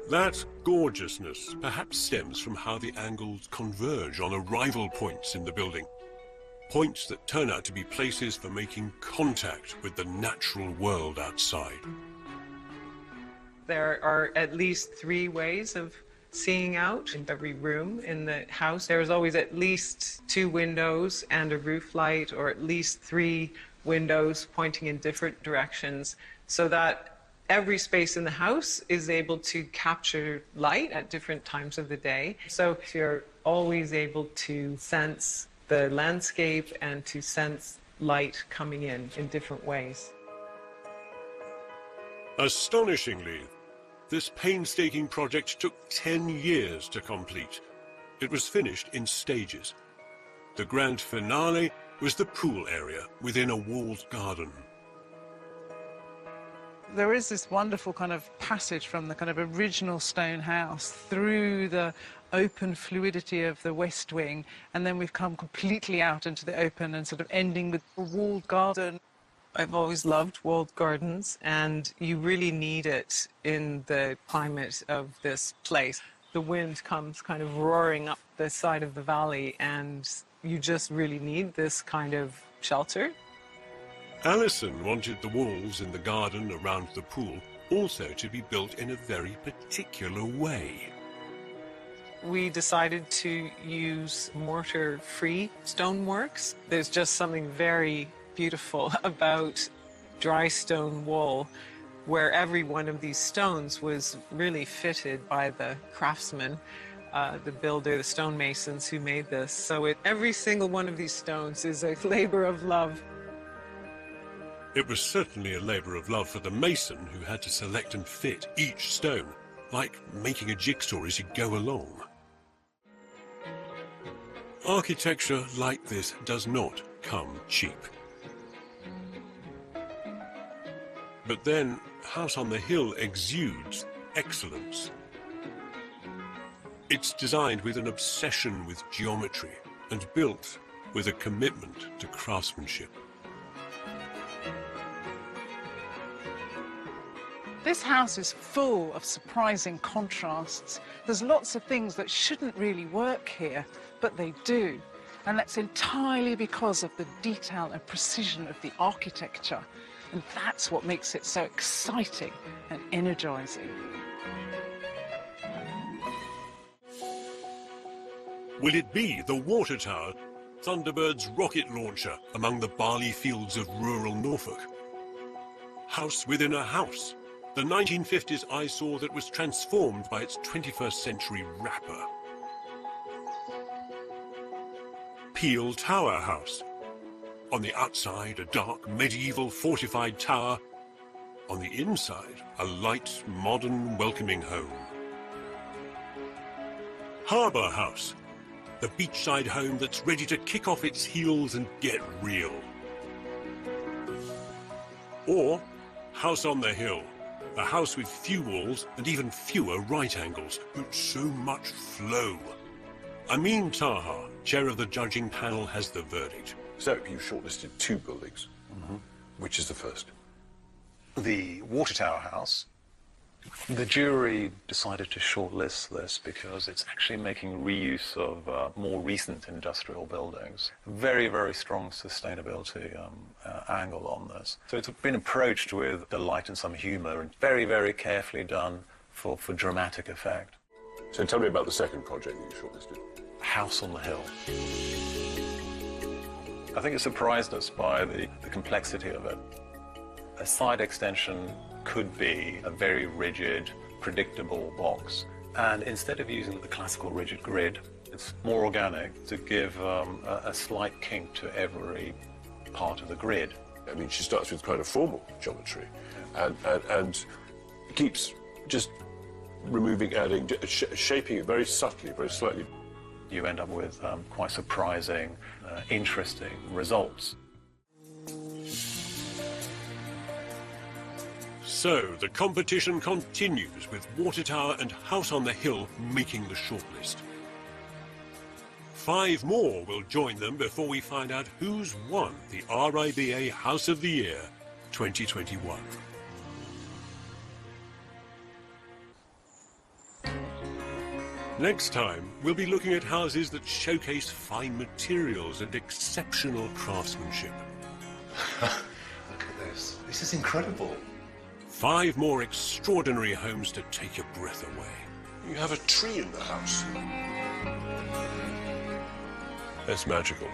That gorgeousness perhaps stems from how the angles converge on arrival points in the building. Points that turn out to be places for making contact with the natural world outside. There are at least 3 ways of seeing out in every room in the house. There's always at least 2 windows and a roof light, or at least 3 windows pointing in different directions, so that every space in the house is able to capture light at different times of the day. So you're always able to sense the landscape and to sense light coming in different ways. Astonishingly, this painstaking project took 10 years to complete. It was finished in stages. The grand finale was the pool area within a walled garden. There is this wonderful kind of passage from the kind of original stone house through the open fluidity of the west wing, and then we've come completely out into the open and sort of ending with a walled garden. I've always loved walled gardens, and you really need it in the climate of this place. The wind comes kind of roaring up the side of the valley, and you just really need this kind of shelter. Alison wanted the walls in the garden around the pool also to be built in a very particular way. We decided to use mortar-free stoneworks. There's just something very beautiful about dry stone wall, where every one of these stones was really fitted by the craftsman, the builder, the stonemasons who made this. So every single one of these stones is a labor of love. It was certainly a labor of love for the mason who had to select and fit each stone, like making a jigsaw as you go along. Architecture like this does not come cheap. But then, House on the Hill exudes excellence. It's designed with an obsession with geometry and built with a commitment to craftsmanship. This house is full of surprising contrasts. There's lots of things that shouldn't really work here, but they do. And that's entirely because of the detail and precision of the architecture. And that's what makes it so exciting and energizing. Will it be the water tower, Thunderbird's rocket launcher among the barley fields of rural Norfolk? House within a house, the 1950s eyesore that was transformed by its 21st century wrapper. Peel Tower House. On the outside, a dark, medieval, fortified tower. On the inside, a light, modern, welcoming home. Harbour House. The beachside home that's ready to kick off its heels and get real. Or House on the Hill. A house with few walls and even fewer right angles, but so much flow. Amin Taha, chair of the judging panel, has the verdict. So you've shortlisted 2 buildings. Which is the first? The Water Tower House. The jury decided to shortlist this because it's actually making reuse of more recent industrial buildings. Very, very strong sustainability angle on this. So it's been approached with delight and some humor, and very, very carefully done for dramatic effect. So tell me about the second project that you shortlisted. House on the Hill. I think it surprised us by the complexity of it. A side extension could be a very rigid, predictable box. And instead of using the classical rigid grid, it's more organic to give a slight kink to every part of the grid. I mean, she starts with kind of formal geometry and keeps just removing, adding, shaping it very subtly, very slightly. You end up with quite surprising, interesting results. So the competition continues with Water Tower and House on the Hill making the shortlist. 5 more will join them before we find out who's won the RIBA House of the Year 2021. Next time, we'll be looking at houses that showcase fine materials and exceptional craftsmanship. Look at this. This is incredible. 5 more extraordinary homes to take your breath away. You have a tree in the house. That's magical.